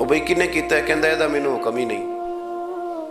ਉਹ ਬਈ ਕਿਨੇ ਕੀਤਾ ਹੈ? ਕਹਿੰਦਾ ਇਹਦਾ ਮੈਨੂੰ ਹੁਕਮ ਹੀ ਨਹੀਂ,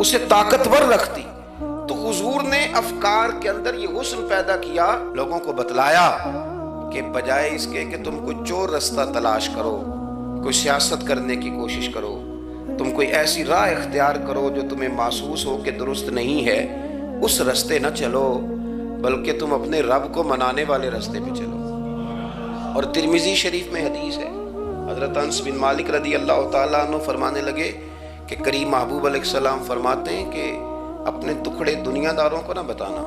اسے طاقتور رکھتی۔ تو حضور نے افکار کے اندر یہ حسن پیدا کیا، لوگوں کو بتلایا کہ بجائے اس کے کہ تم کوئی چور رستہ تلاش کرو، کوئی سیاست کرنے کی کوشش کرو، تم کوئی ایسی راہ اختیار کرو جو تمہیں محسوس ہو کہ درست نہیں ہے، اس رستے نہ چلو، بلکہ تم اپنے رب کو منانے والے رستے پہ چلو۔ اور ترمذی شریف میں حدیث ہے، حضرت انس بن مالک رضی اللہ تعالیٰ عنہ فرمانے لگے کہ کریم محبوب علیہ السلام فرماتے ہیں کہ اپنے دکھڑے دنیا داروں کو نہ بتانا،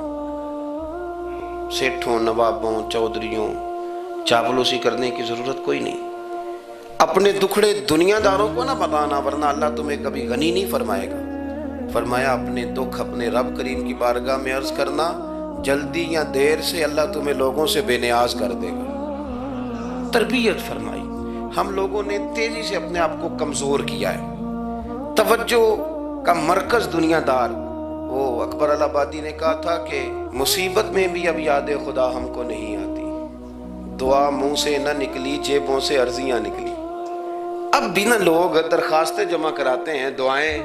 سیٹھوں، نوابوں، چودھریوں، چاپلوسی کرنے کی ضرورت کوئی نہیں، اپنے دکھڑے دنیا داروں کو نہ بتانا ورنہ اللہ تمہیں کبھی غنی نہیں فرمائے گا۔ فرمایا اپنے دکھ اپنے رب کریم کی بارگاہ میں عرض کرنا، جلدی یا دیر سے اللہ تمہیں لوگوں سے بے نیاز کر دے گا۔ تربیت فرمائی۔ ہم لوگوں نے تیزی سے اپنے آپ کو کمزور کیا ہے، توجہ کا مرکز دنیا دار۔ وہ اکبر الہآبادی نے کہا تھا کہ مصیبت میں بھی اب یاد خدا ہم کو نہیں آتی، دعا منہ سے نہ نکلی جیبوں سے عرضیاں نکلی۔ اب بھی نہ لوگ درخواستیں جمع کراتے ہیں، دعائیں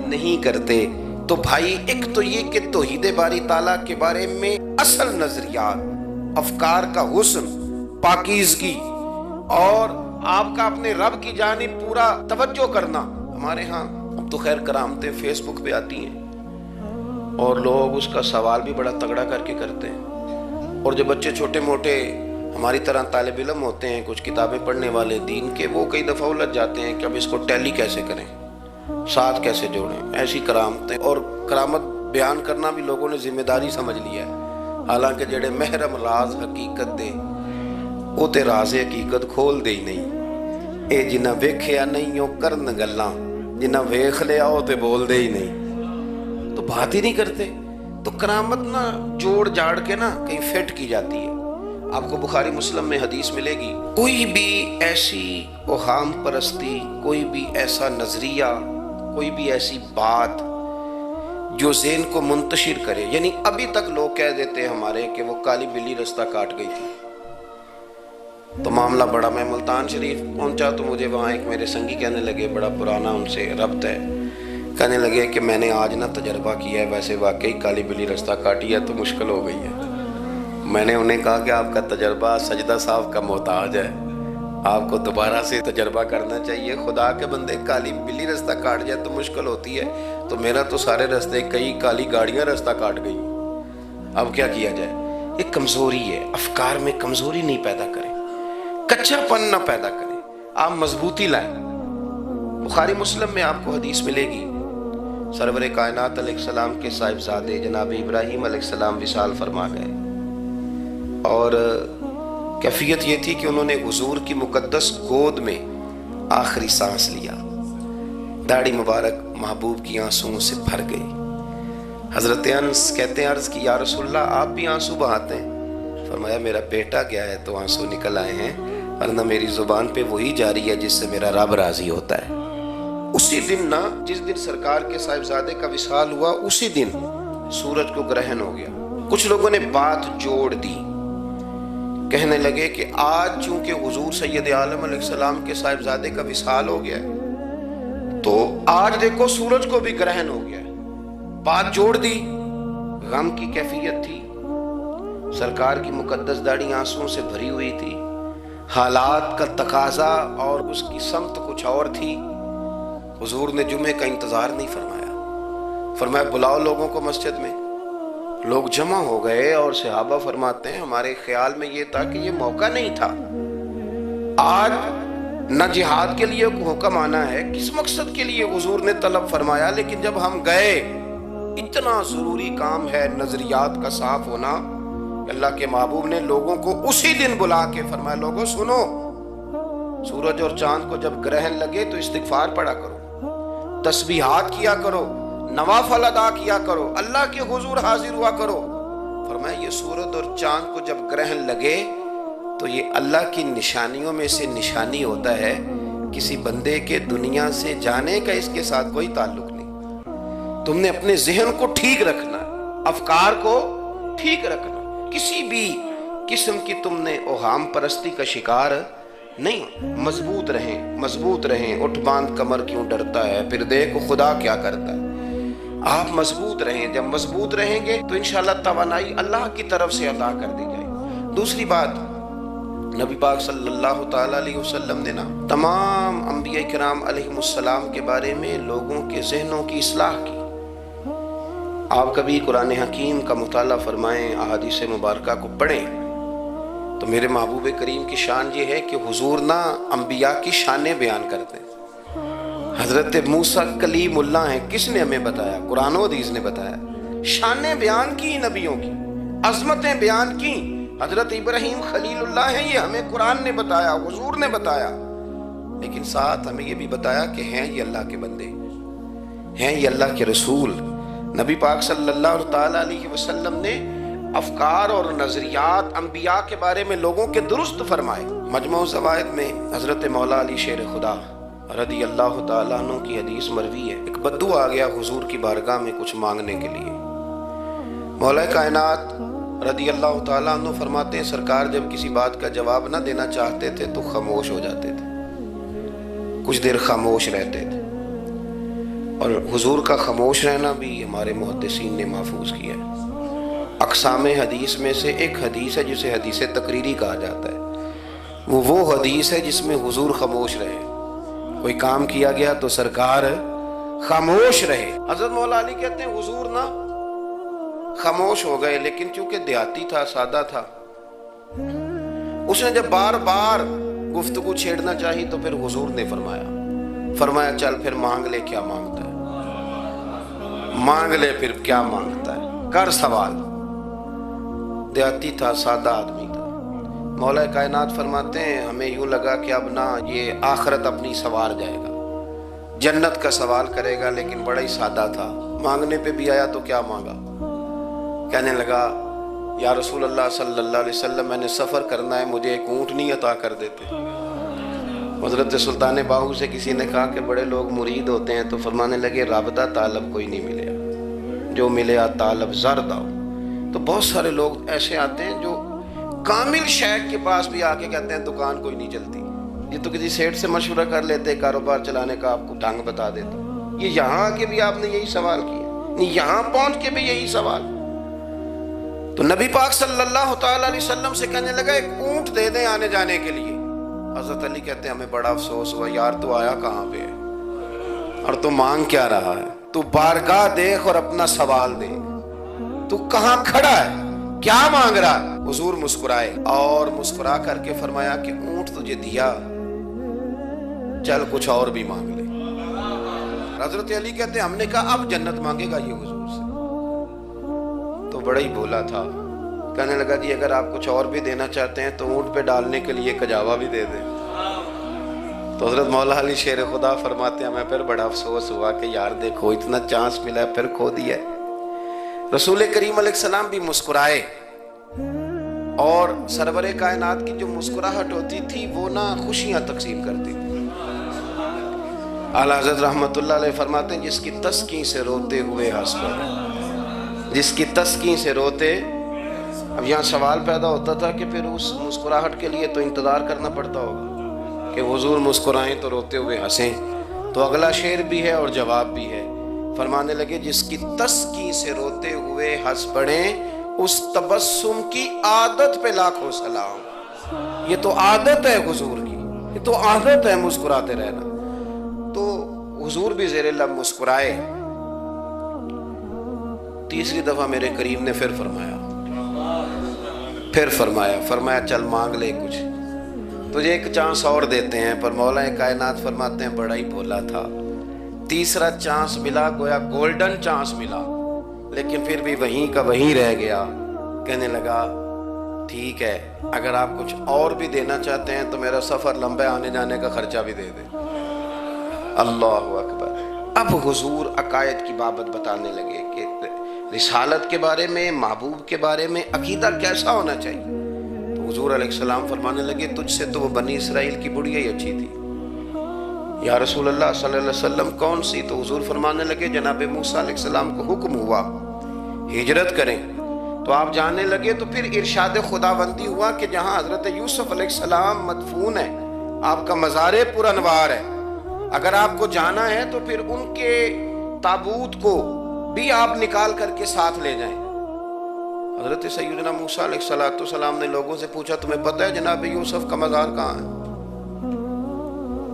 نہیں کرتے۔ تو بھائی ایک تو یہ کہ توحید باری تعالیٰ کے بارے میں اصل نظریات، افکار کا حسن، پاکیزگی اور آپ کا اپنے رب کی جانب پورا توجہ کرنا۔ ہمارے ہاں اب تو خیر کرامتیں فیس بک پہ آتی ہیں اور لوگ اس کا سوال بھی بڑا تگڑا کر کے کرتے ہیں، اور جو بچے چھوٹے موٹے ہماری طرح طالب علم ہوتے ہیں، کچھ کتابیں پڑھنے والے دین کے، وہ کئی دفعہ الجھ جاتے ہیں کہ اب اس کو ٹیلی کیسے کریں، ساتھ کیسے جوڑیں۔ ایسی کرامتیں اور کرامت بیان کرنا بھی لوگوں نے ذمہ داری سمجھ لیا ہے، حالانکہ جڑے محرم راز حقیقت دے وہ تے راز حقیقت کھول دے ہی نہیں۔ اے جنہ ویکھیا نہیں او کرن گلاں، جنہ ویکھ لیا او تے بول دے ہی نہیں، تو بات ہی نہیں کرتے۔ تو کرامت نہ جوڑ جاڑ کے نا کہیں فٹ کی جاتی ہے۔ آپ کو بخاری مسلم میں حدیث ملے گی، کوئی بھی ایسی اوہام پرستی، کوئی بھی ایسا نظریہ، کوئی بھی ایسی بات جو ذہن کو منتشر کرے، یعنی ابھی تک لوگ کہہ دیتے ہمارے کہ وہ کالی بلی رستہ کاٹ گئی تھی، تو معاملہ بڑا، میں ملتان شریف پہنچا تو مجھے وہاں ایک میرے سنگی کہنے لگے، بڑا پرانا ان سے ربط ہے، کہنے لگے کہ میں نے آج نہ تجربہ کیا ہے، ویسے واقعی کالی بلی رستہ کاٹی ہے تو مشکل ہو گئی ہے۔ میں نے انہیں کہا کہ آپ کا تجربہ سجدہ صاحب کا محتاج ہے، آپ کو دوبارہ سے تجربہ کرنا چاہیے۔ خدا کے بندے کالی بلی رستہ کاٹ جائے تو مشکل ہوتی ہے، تو میرا تو سارے رستے کئی کالی گاڑیاں رستہ کاٹ گئی، اب کیا کیا جائے۔ یہ کمزوری ہے، افکار میں کمزوری نہیں پیدا کریں، کچا پن نہ پیدا کریں، آپ مضبوطی لائیں۔ بخاری مسلم میں آپ کو حدیث ملے گی، سرور کائنات علیہ السلام کے صاحبزادے جناب ابراہیم علیہ السلام وصال فرما گئے، اور کیفیت یہ تھی کہ انہوں نے حضور کی مقدس گود میں آخری سانس لیا، داڑھی مبارک محبوب کی آنسوؤں سے بھر گئی۔ حضرت انس کہتے ہیں عرض کی یا رسول اللہ آپ بھی آنسو بہاتے ہیں؟ فرمایا میرا بیٹا گیا ہے تو آنسو نکل آئے ہیں، ورنہ میری زبان پہ وہی جاری ہے جس سے میرا رب راضی ہوتا ہے۔ اسی دن نا، جس دن سرکار کے صاحبزادے کا وصال ہوا، اسی دن سورج کو گرہن ہو گیا۔ کچھ لوگوں نے بات جوڑ دی، کہنے لگے کہ آج چونکہ حضور سید عالم علیہ السلام کے صاحبزادے کا وصال ہو گیا تو آج دیکھو سورج کو بھی گرہن ہو گیا۔ بات جوڑ دی، غم کی کیفیت تھی، سرکار کی مقدس داڑھی آنسوؤں سے بھری ہوئی تھی، حالات کا تقاضا اور اس کی سمت کچھ اور تھی۔ حضور نے جمعے کا انتظار نہیں فرمایا، فرمایا بلاؤ لوگوں کو مسجد میں۔ لوگ جمع ہو گئے اور صحابہ فرماتے ہیں ہمارے خیال میں یہ تھا کہ یہ موقع نہیں تھا، آج نہ جہاد کے لیے حکم آنا ہے، کس مقصد کے لیے حضور نے طلب فرمایا، لیکن جب ہم گئے اتنا ضروری کام ہے نظریات کا صاف ہونا، اللہ کے محبوب نے لوگوں کو اسی دن بلا کے فرمایا لوگوں سنو، سورج اور چاند کو جب گرہن لگے تو استغفار پڑھا کرو، تسبیحات کیا کرو، نوافل ادا کیا کرو، اللہ کے حضور حاضر ہوا کرو۔ فرمایا یہ سورج اور چاند کو جب گرہن لگے تو یہ اللہ کی نشانیوں میں سے نشانی ہوتا ہے، کسی بندے کے دنیا سے جانے کا اس کے ساتھ کوئی تعلق نہیں۔ تم نے اپنے ذہن کو ٹھیک رکھنا، افکار کو ٹھیک رکھنا، کسی بھی قسم کی تم نے اوہام پرستی کا شکار نہیں، مضبوط رہیں، اٹھ باندھ کمر کیوں ڈرتا ہے، پھر دیکھ خدا کیا کرتا ہے۔ آپ مضبوط رہیں، جب مضبوط رہیں گے تو انشاءاللہ توانائی اللہ کی طرف سے عطا کر دی جائے۔ دوسری بات، نبی پاک صلی اللہ تعالیٰ علیہ وسلم نے تمام انبیاء کرام علیہم السلام کے بارے میں لوگوں کے ذہنوں کی اصلاح کی۔ آپ کبھی قرآن حکیم کا مطالعہ فرمائیں، احادیث مبارکہ کو پڑھیں تو میرے محبوب کریم کی شان یہ ہے کہ حضور انبیاء کی شانیں بیان کرتے ہیں۔ حضرت موسیٰ کلیم اللہ ہیں، کس نے ہمیں بتایا؟ قرآن و حدیث نے بتایا۔ شانیں بیان کی نبیوں کی، عظمتیں بیان کی۔ حضرت ابراہیم خلیل اللہ ہیں، یہ ہمیں قرآن نے بتایا، حضور نے بتایا، لیکن ساتھ ہمیں یہ بھی بتایا کہ ہیں یہ اللہ کے بندے، ہیں یہ اللہ کے رسول۔ نبی پاک صلی اللہ تعالیٰ علیہ وسلم نے افکار اور نظریات انبیاء کے بارے میں لوگوں کے درست فرمائے۔ مجموع الزوائد میں حضرت مولا علی شیر خدا رضی اللہ تعالیٰ عنہ کی حدیث مروی ہے، ایک بدو آ گیا حضور کی بارگاہ میں کچھ مانگنے کے لیے۔ مولا کائنات رضی اللہ تعالیٰ عنہ فرماتے ہیں سرکار جب کسی بات کا جواب نہ دینا چاہتے تھے تو خاموش ہو جاتے تھے، کچھ دیر خاموش رہتے تھے، اور حضور کا خاموش رہنا بھی ہمارے محدثین نے محفوظ کیا ہے۔ اقسام حدیث میں سے ایک حدیث ہے جسے حدیث تقریری کہا جاتا ہے، وہ حدیث ہے جس میں حضور خاموش رہے، کوئی کام کیا گیا تو سرکار خاموش رہے۔ حضرت مولا علی کہتے ہیں حضور خاموش ہو گئے، لیکن چونکہ دیہاتی تھا، سادہ تھا، اس نے جب بار بار گفتگو چھیڑنا چاہی تو پھر حضور نے فرمایا چل پھر مانگ لے کیا مانگتا ہے، مانگ لے پھر کیا مانگتا ہے، کر سوال۔ دیہاتی تھا، سادہ آدمی تھا۔ مولا کائنات فرماتے ہیں ہمیں یوں لگا کہ اب یہ آخرت اپنی سوار جائے گا، جنت کا سوال کرے گا، لیکن بڑا ہی سادہ تھا۔ مانگنے پہ بھی آیا تو کیا مانگا؟ کہنے لگا یا رسول اللہ صلی اللہ علیہ وسلم میں نے سفر کرنا ہے، مجھے ایک اونٹنی عطا کر دیتے۔ حضرت سلطان باہو سے کسی نے کہا کہ بڑے لوگ مرید ہوتے ہیں، تو فرمانے لگے رابطہ طالب کوئی نہیں ملیا، جو ملیا طالب زرد آؤ۔ تو بہت سارے لوگ ایسے آتے ہیں جو کامل شیخ کے پاس بھی آ کے کہتے ہیں دکان کوئی نہیں چلتی، یہ تو کسی سیٹ سے مشورہ کر لیتے، کاروبار چلانے کا آپ کو ڈھنگ بتا دیتا۔ یہ یہاں آ کے بھی آپ نے یہی سوال کیا، یہاں پہنچ کے بھی یہی سوال۔ تو نبی پاک صلی اللہ تعالیٰ علیہ وسلم سے کہنے لگا ایک اونٹ دے دیں آنے جانے کے لیے۔ حضرت علی کہتے ہیں ہمیں بڑا افسوس ہوا، یار تو آیا کہاں پہ ہے اور تو مانگ کیا رہا ہے؟ تو بارگاہ دیکھ اور اپنا سوال دیکھ، تو کہاں کھڑا ہے، کیا مانگ رہا ہے؟ حضور مسکرائے اور مسکرا کر کے فرمایا کہ اونٹ تجھے دیا، چل کچھ اور بھی مانگ لے۔ حضرت علی کہتے ہیں ہم نے کہا اب جنت مانگے گا یہ حضور سے؟ تو بڑا ہی بولا تھا، کہنے لگا جی اگر آپ کچھ اور بھی دینا چاہتے ہیں تو اونٹ پہ ڈالنے کے لیے کجاوا بھی دے دیں۔ تو حضرت مولا علی شیر خدا فرماتے ہیں ہمیں پھر بڑا افسوس ہوا کہ یار دیکھو اتنا چانس ملا پھر کھو دیا۔ رسول کریم علیہ السلام بھی مسکرائے، اور سرور کائنات کی جو مسکراہٹ ہوتی تھی وہ خوشیاں تقسیم کرتی تھی۔ اعلیٰ حضرت رحمت اللہ علیہ فرماتے ہیں جس کی تسکین سے روتے ہوئے ہنس پڑے، جس کی تسکین سے روتے۔ اب یہاں سوال پیدا ہوتا تھا کہ پھر اس مسکراہٹ کے لیے تو انتظار کرنا پڑتا ہوگا کہ حضور مسکرائیں تو روتے ہوئے ہنسیں۔ تو اگلا شعر بھی ہے اور جواب بھی ہے، فرمانے لگے جس کی تسکین سے روتے ہوئے ہنس پڑیں اس تبسم کی عادت پہ لاکھوں سلام۔ یہ تو عادت ہے حضور کی، یہ تو عادت ہے مسکراتے رہنا۔ تو حضور بھی زیر لب مسکرائے۔ تیسری دفعہ میرے کریم نے پھر فرمایا چل مانگ لے کچھ، تجھے ایک چانس اور دیتے ہیں۔ پر مولا کائنات فرماتے ہیں بڑا ہی بھولا تھا، تیسرا چانس ملا، گویا گولڈن چانس ملا، لیکن پھر بھی وہیں کا وہیں رہ گیا۔ کہنے لگا ٹھیک ہے اگر آپ کچھ اور بھی دینا چاہتے ہیں تو میرا سفر لمبے آنے جانے کا خرچہ بھی دے دیں۔ اللہ اکبر۔ اب حضور عقائد کی بابت بتانے لگے کہ رسالت کے بارے میں، محبوب کے بارے میں عقیدہ کیسا ہونا چاہیے۔ تو حضور علیہ السلام فرمانے لگے تجھ سے تو وہ بنی اسرائیل کی بڑھیا ہی اچھی تھی۔ یا رسول اللہ صلی اللہ علیہ وسلم کون سی؟ تو حضور فرمانے لگے جناب موسیٰ علیہ السلام کو حکم ہوا ہجرت کریں تو آپ جانے لگے، تو پھر ارشاد خداوندی ہوا کہ جہاں حضرت یوسف علیہ السلام مدفون ہے آپ کا مزار پر انوار ہے. اگر آپ کو جانا ہے تو پھر ان کے تابوت کو بھی آپ نکال کر کے ساتھ لے جائیں. حضرت سیدنا موسیٰ علیہ السلام نے لوگوں سے پوچھا تمہیں پتہ ہے جناب یوسف کا مزار کہاں ہے؟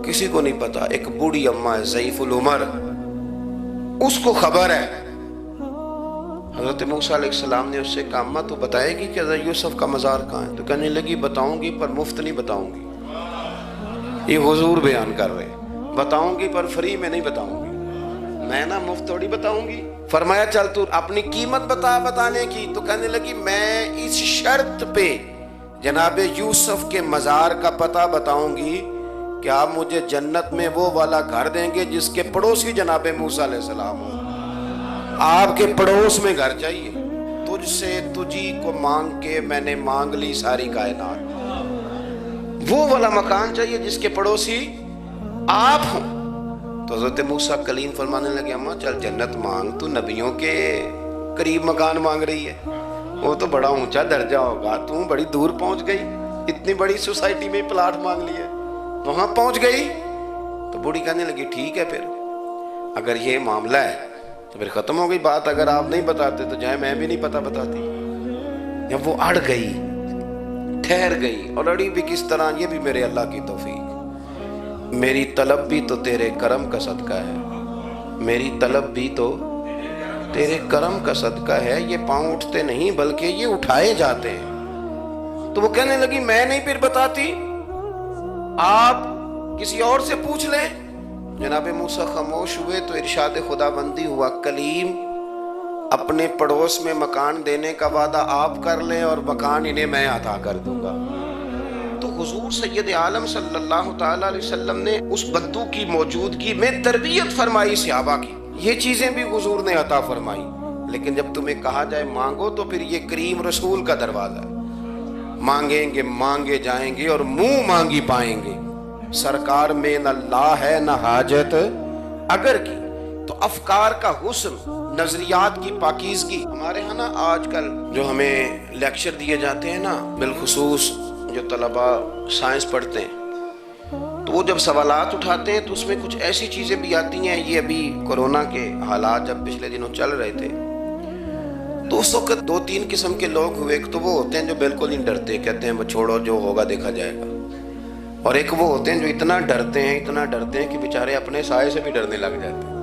کسی کو نہیں پتا. ایک بوڑھی اماں ہے ضعیف العمر, اس کو خبر ہے. حضرت موسیٰ علیہ السلام نے اس سے کہا اماں تو بتائے گی کہ حضرت یوسف کا مزار کہاں ہے؟ تو کہنے لگی بتاؤں گی پر مفت نہیں بتاؤں گی. یہ حضور بیان کر رہے ہیں, بتاؤں گی پر فری میں نہیں بتاؤں گی, میں نا مفت تھوڑی بتاؤں گی. فرمایا چل تو اپنی قیمت بتا بتانے کی. تو کہنے لگی میں اس شرط پہ جناب یوسف کے مزار کا پتہ بتاؤں گی کہ آپ مجھے جنت میں وہ والا گھر دیں گے جس کے پڑوسی جناب موسیٰ علیہ السلام ہوں. آپ کے پڑوس میں گھر چاہیے. تجھ سے تجھی کو مانگ کے میں نے مانگ لی ساری کائنات. وہ والا مکان چاہیے جس کے پڑوسی آپ ہوں. تو حضرت موسیٰ کلیم فرمانے لگے اماں چل جنت مانگ, تو نبیوں کے قریب مکان مانگ رہی ہے, وہ تو بڑا اونچا درجہ ہوگا, تو بڑی دور پہنچ گئی, اتنی بڑی سوسائٹی میں پلاٹ مانگ لیے, وہاں پہنچ گئی. تو بوڑھی کہنے لگی ٹھیک ہے پھر اگر یہ معاملہ ہے تو پھر ختم ہو گئی بات. اگر آپ نہیں بتاتے تو جائے میں بھی نہیں پتہ بتاتی. جب وہ اڑ گئی, ٹھہر گئی, اور اڑی بھی کس طرح, یہ بھی میرے اللہ کی توفیق. میری طلب بھی تو تیرے کرم کا صدقہ ہے, میری طلب بھی تو تیرے کرم کا صدقہ ہے. یہ پاؤں اٹھتے نہیں بلکہ یہ اٹھائے جاتے ہیں. تو وہ کہنے لگی میں نہیں پھر بتاتی, آپ کسی اور سے پوچھ لیں. جناب موسیٰ خاموش ہوئے تو ارشاد خدا بندی ہوا کلیم اپنے پڑوس میں مکان دینے کا وعدہ آپ کر لیں اور مکان انہیں میں عطا کر دوں گا. تو حضور سید عالم صلی اللہ تعالیٰ علیہ وسلم نے اس بدو کی موجودگی میں تربیت فرمائی صحابہ کی. یہ چیزیں بھی حضور نے عطا فرمائی. لیکن جب تمہیں کہا جائے مانگو تو پھر یہ کریم رسول کا دروازہ ہے. مانگیں گے مانگے جائیں گے اور منہ مانگی پائیں گے. سرکار میں نہ لا ہے نہ حاجت اگر کی. تو افکار کا حسن, نظریات کی پاکیزگی. ہمارے ہاں نا آج کل جو ہمیں لیکچر دیے جاتے ہیں نا, بالخصوص جو طلباء سائنس پڑھتے ہیں, تو وہ جب سوالات اٹھاتے ہیں تو اس میں کچھ ایسی چیزیں بھی آتی ہیں. یہ ابھی کورونا کے حالات جب پچھلے دنوں چل رہے تھے تو اس وقت 2-3 قسم کے لوگ ہوئے. ایک تو وہ ہوتے ہیں جو بالکل نہیں ڈرتے, کہتے ہیں وہ چھوڑو جو ہوگا دیکھا جائے گا. اور ایک وہ ہوتے ہیں جو اتنا ڈرتے ہیں کہ بیچارے اپنے سائے سے بھی ڈرنے لگ جاتے ہیں.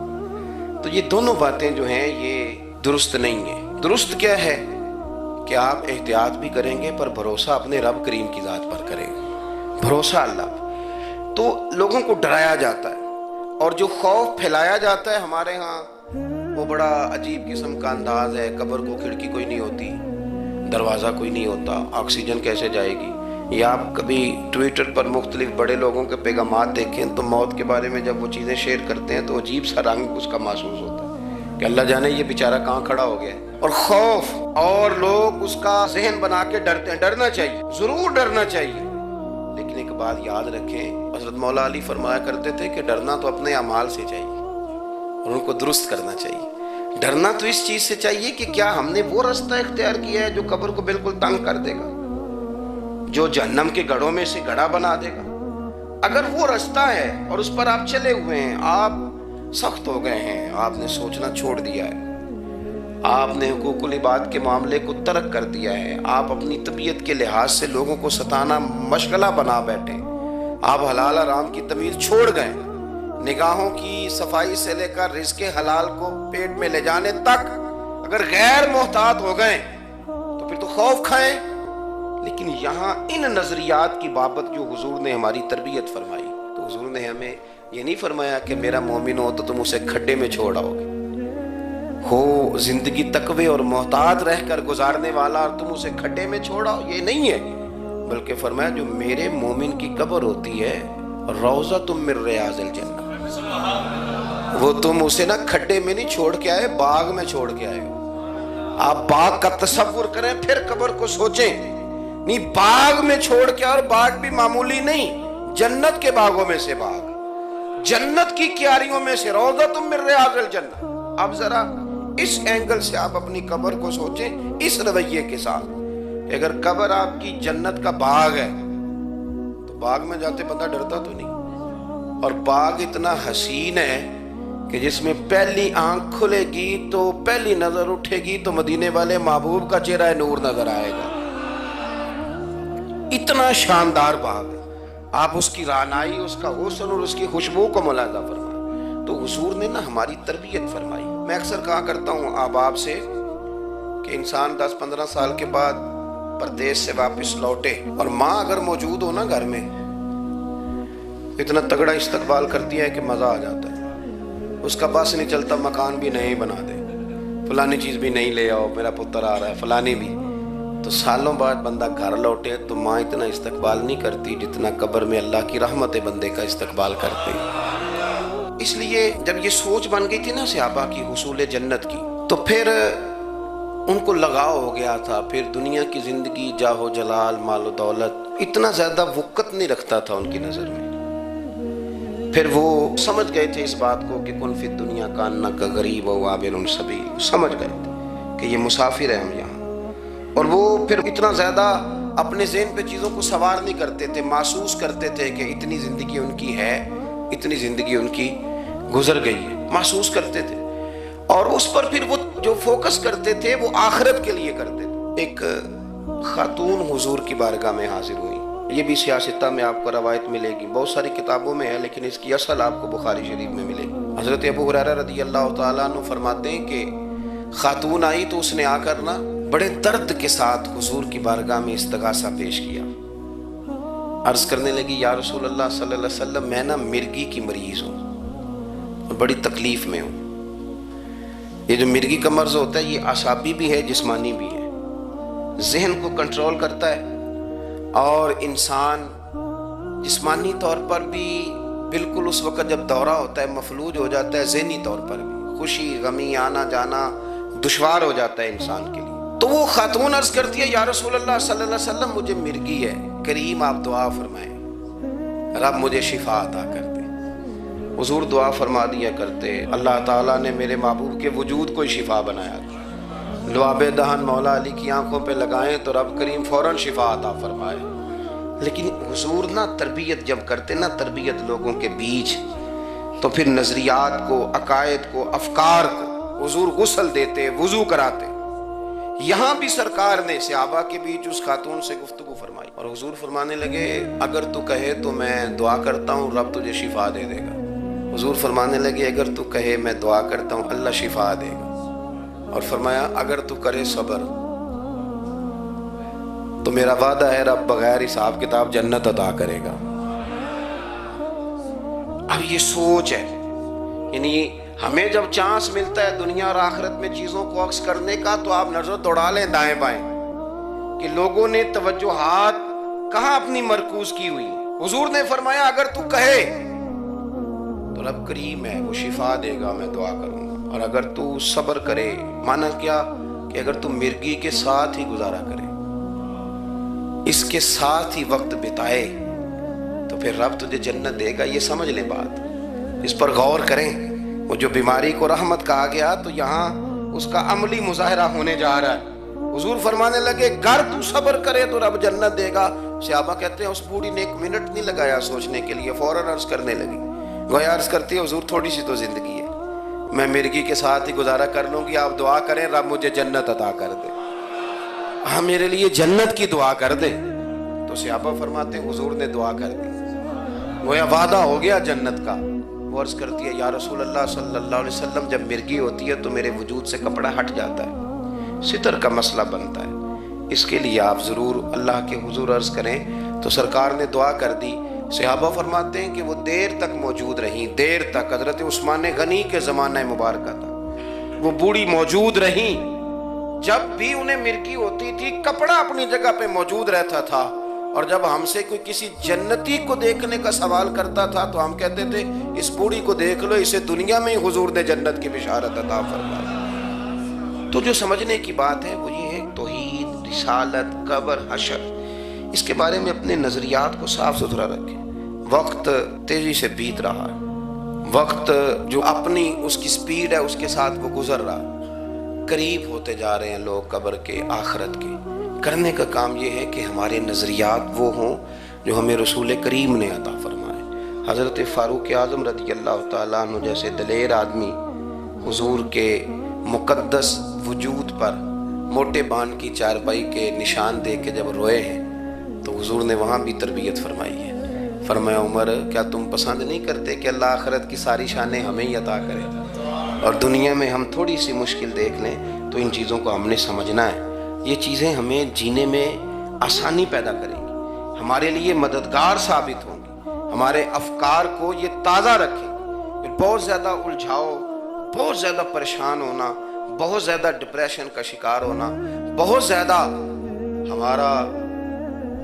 تو یہ دونوں باتیں جو ہیں یہ درست نہیں ہیں. درست کیا ہے کہ آپ احتیاط بھی کریں گے پر بھروسہ اپنے رب کریم کی ذات پر کریں گے, بھروسہ اللہ پر. تو لوگوں کو ڈرایا جاتا ہے اور جو خوف پھیلایا جاتا ہے ہمارے ہاں وہ بڑا عجیب قسم کا انداز ہے. قبر کو کھڑکی کوئی نہیں ہوتی, دروازہ کوئی نہیں ہوتا, آکسیجن کیسے جائے گی. یا آپ کبھی ٹویٹر پر مختلف بڑے لوگوں کے پیغامات دیکھیں تو موت کے بارے میں جب وہ چیزیں شیئر کرتے ہیں تو عجیب سا رنگ اس کا محسوس ہوتا ہے کہ اللہ جانے یہ بیچارہ کہاں کھڑا ہو گیا. اور خوف, اور لوگ اس کا ذہن بنا کے ڈرتے ہیں. ڈرنا چاہیے, ضرور ڈرنا چاہیے, لیکن ایک بات یاد رکھیں, حضرت مولا علی فرمایا کرتے تھے کہ ڈرنا تو اپنے اعمال سے چاہیے اور ان کو درست کرنا چاہیے. ڈرنا تو اس چیز سے چاہیے کہ کیا ہم نے وہ راستہ اختیار کیا ہے جو قبر کو بالکل تنگ کر دے گا, جو جہنم کے گڑھوں میں سے گڑھا بنا دے گا. اگر وہ راستہ ہے اور اس پر آپ چلے ہوئے ہیں, آپ سخت ہو گئے ہیں, آپ نے سوچنا چھوڑ دیا ہے, آپ نے حقوق العباد کے معاملے کو ترک کر دیا ہے, آپ اپنی طبیعت کے لحاظ سے لوگوں کو ستانا مشغلہ بنا بیٹھے, آپ حلال حرام کی تمیز چھوڑ گئے, نگاہوں کی صفائی سے لے کر رزق حلال کو پیٹ میں لے جانے تک اگر غیر محتاط ہو گئے تو پھر تو خوف کھائیں. لیکن یہاں ان نظریات کی بابت جو حضور نے ہماری تربیت فرمائی, تو حضور نے ہمیں یہ نہیں فرمایا کہ میرا مومن ہو تو تم اسے کھڈے میں چھوڑ آؤ گے, ہو زندگی تقوی اور محتاط رہ کر گزارنے والا اور تم اسے کھڈے میں چھوڑ آؤ, یہ نہیں ہے. بلکہ فرمایا جو میرے مومن کی قبر ہوتی ہے روضہ تم من ریاض الجنہ, وہ تم اسے نا کھڈے میں نہیں چھوڑ کے آئے, باغ میں چھوڑ کے آئے ہو. آپ باغ کا تصور کریں پھر قبر کو سوچیں. نہیں, باغ میں چھوڑ کے, اور باغ بھی معمولی نہیں, جنت کے باغوں میں سے باغ, جنت کی کیاریوں میں سے روضۃ من ریاض الجنہ. اب ذرا اس اینگل سے آپ اپنی قبر کو سوچیں, اس رویے کے ساتھ. اگر قبر آپ کی جنت کا باغ ہے تو باغ میں جاتے بندہ ڈرتا تو نہیں، اور باغ اتنا حسین ہے کہ جس میں پہلی آنکھ کھلے گی تو پہلی نظر اٹھے گی تو مدینے والے محبوب کا چہرہ نور نظر آئے گا، اتنا شاندار باغ ہے۔ آپ اس کی رعنائی، اس کا حسن اور اس کی خوشبو کو ملاحظہ فرمائیں۔ تو حضور نے نا ہماری تربیت فرمائی۔ میں اکثر کہا کرتا ہوں احباب سے کہ انسان 10-15 سال کے بعد پردیس سے واپس لوٹے اور ماں اگر موجود ہو نا گھر میں، اتنا تگڑا استقبال کرتی ہے کہ مزہ آ جاتا ہے، اس کا بس نہیں چلتا، مکان بھی نہیں بنا دے، فلانی چیز بھی نہیں لے آؤ، میرا پتر آ رہا ہے، فلانی بھی۔ تو سالوں بعد بندہ گھر لوٹے تو ماں اتنا استقبال نہیں کرتی جتنا قبر میں اللہ کی رحمت بندے کا استقبال کرتے۔ اس لیے جب یہ سوچ بن گئی تھی نا صحابہ کی حصول جنت کی، تو پھر ان کو لگاؤ ہو گیا تھا، پھر دنیا کی زندگی، جاہ و جلال، مال و دولت اتنا زیادہ وقت نہیں رکھتا تھا ان کی نظر میں۔ پھر وہ سمجھ گئے تھے اس بات کو کہ کن فی الدنیا کانک غریب و عابر سبیل، سمجھ گئے تھے کہ یہ مسافر ہیں ہم یہاں، اور وہ پھر اتنا زیادہ اپنے ذہن پہ چیزوں کو سوار نہیں کرتے تھے، محسوس کرتے تھے کہ اتنی زندگی ان کی ہے، اتنی زندگی ان کی گزر گئی ہے، محسوس کرتے تھے، اور اس پر پھر وہ جو فوکس کرتے تھے وہ آخرت کے لیے کرتے تھے۔ ایک خاتون حضور کی بارگاہ میں حاضر ہوئی، یہ بھی سیاستہ میں آپ کو روایت ملے گی، بہت ساری کتابوں میں ہے لیکن اس کی اصل آپ کو بخاری شریف میں ملے گی۔ حضرت ابو ہریرہ رضی اللہ تعالیٰ عنہ فرماتے ہیں کہ خاتون آئی تو اس نے آ کر نا بڑے درد کے ساتھ حضور کی بارگاہ میں استغاثہ پیش کیا، عرض کرنے لگی یا رسول اللہ صلی اللہ علیہ وسلم، میں نا مرگی کی مریض ہوں اور بڑی تکلیف میں ہوں۔ یہ جو مرگی کا مرض ہوتا ہے یہ اعصابی بھی ہے، جسمانی بھی ہے، ذہن کو کنٹرول کرتا ہے، اور انسان جسمانی طور پر بھی بالکل اس وقت جب دورہ ہوتا ہے مفلوج ہو جاتا ہے، ذہنی طور پر بھی خوشی غمی آنا جانا دشوار ہو جاتا ہے انسان کے لیے۔ تو وہ خاتون عرض کرتی ہے یا رسول اللہ صلی اللہ علیہ وسلم، مجھے مرگی ہے، کریم آپ دعا فرمائیں، رب مجھے شفا عطا کر دے۔ حضور دعا فرما دیا کرتے، اللہ تعالیٰ نے میرے محبوب کے وجود کو شفا بنایا تھا، لعاب دہن مولا علی کی آنکھوں پہ لگائیں تو رب کریم فوراً شفا عطا فرمائے۔ لیکن حضور نا تربیت جب کرتے نا، تربیت لوگوں کے بیچ، تو پھر نظریات کو، عقائد کو، افکار کو حضور غسل دیتے، وضو کراتے۔ یہاں بھی سرکار نے صحابہ کے بیچ اس خاتون سے گفتگو فرمائی اور حضور فرمانے لگے اگر تو کہے تو میں دعا کرتا ہوں رب تجھے شفا دے دے گا۔ حضور فرمانے لگے اگر تو کہے میں دعا کرتا ہوں اللہ شفا دے گا، اور فرمایا اگر تو کرے صبر تو میرا وعدہ ہے رب بغیر حساب کتاب جنت عطا کرے گا۔ اب یہ سوچ ہے، یعنی ہمیں جب چانس ملتا ہے دنیا اور آخرت میں چیزوں کو عکس کرنے کا تو آپ نظر دوڑا لیں دائیں بائیں کہ لوگوں نے توجہات کہاں اپنی مرکوز کی ہوئی۔ حضور نے فرمایا اگر تو کہے تو رب کریم ہے، وہ شفا دے گا، میں دعا کروں گا، اور اگر تو صبر کرے، مانا کیا کہ اگر تو مرگی کے ساتھ ہی گزارا کرے، اس کے ساتھ ہی وقت بتائے تو پھر رب تجھے جنت دے گا۔ یہ سمجھ لیں بات، اس پر غور کریں۔ وہ جو بیماری کو رحمت کہا گیا تو یہاں اس کا عملی مظاہرہ ہونے جا رہا ہے۔ حضور فرمانے لگے گر تو صبر کرے تو رب جنت دے گا۔ صحابہ کہتے ہیں اس بوڑھی نے 1 منٹ نہیں لگایا سوچنے کے لیے، فوراً عرض کرنے لگی، گویا عرض کرتی ہے حضور تھوڑی سی تو زندگی ہے، میں مرگی کے ساتھ ہی گزارا کر لوں گی، آپ دعا کریں رب مجھے جنت عطا کر دے، ہاں میرے لیے جنت کی دعا کر دے۔ تو صحابہ فرماتے ہیں حضور نے دعا کر دی، گویا وعدہ ہو گیا جنت کا۔ وہ عرض کرتی ہے یا رسول اللہ صلی اللہ علیہ وسلم جب مرگی ہوتی ہے تو میرے وجود سے کپڑا ہٹ جاتا ہے، ستر کا مسئلہ بنتا ہے، اس کے لیے آپ ضرور اللہ کے حضور عرض کریں۔ تو سرکار نے دعا کر دی۔ صحابہ فرماتے ہیں کہ وہ دیر تک موجود رہیں، دیر تک، حضرت عثمان غنی کے زمانہ مبارکہ تھا، وہ بوڑھی موجود رہیں، جب بھی انہیں مرگی ہوتی تھی کپڑا اپنی جگہ پہ موجود رہتا تھا، اور جب ہم سے کوئی کسی جنتی کو دیکھنے کا سوال کرتا تھا تو ہم کہتے تھے اس بوڑھی کو دیکھ لو، اسے دنیا میں ہی حضور نے جنت کی بشارت عطا فرمائی۔ تو جو سمجھنے کی بات ہے وہ یہ ہے توحید، رسالت، قبر، حشر، اس کے بارے میں اپنے نظریات کو صاف ستھرا رکھیں۔ وقت تیزی سے بیت رہا ہے، وقت جو اپنی اس کی سپیڈ ہے اس کے ساتھ وہ گزر رہا ہے، قریب ہوتے جا رہے ہیں لوگ قبر کے، آخرت کے۔ کرنے کا کام یہ ہے کہ ہمارے نظریات وہ ہوں جو ہمیں رسول کریم نے عطا فرمائے۔ حضرت فاروق اعظم رضی اللہ تعالیٰ عنہ جیسے دلیر آدمی حضور کے مقدس وجود پر موٹے بان کی چارپائی کے نشان دے کے جب روئے ہیں تو حضور نے وہاں بھی تربیت فرمائی ہے۔ فرمایا عمر کیا تم پسند نہیں کرتے کہ اللہ آخرت کی ساری شانیں ہمیں ہی عطا کرے، اور دنیا میں ہم تھوڑی سی مشکل دیکھ لیں تو ان چیزوں کو ہم نے سمجھنا ہے۔ یہ چیزیں ہمیں جینے میں آسانی پیدا کریں گی، ہمارے لیے مددگار ثابت ہوں گی، ہمارے افکار کو یہ تازہ رکھیں گی۔ بہت زیادہ الجھاؤ، بہت زیادہ پریشان ہونا، بہت زیادہ ڈپریشن کا شکار ہونا، بہت زیادہ ہمارا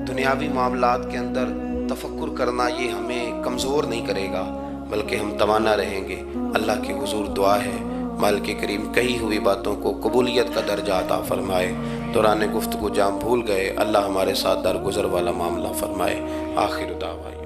دنیاوی معاملات کے اندر تفکر کرنا، یہ ہمیں کمزور نہیں کرے گا بلکہ ہم توانا رہیں گے۔ اللہ کے حضور دعا ہے مالک کریم کہی ہوئی باتوں کو قبولیت کا درجہ عطا فرمائے۔ دوران گفتگو جہاں بھول گئے اللہ ہمارے ساتھ درگزر والا معاملہ فرمائے۔ آخر دعوائیں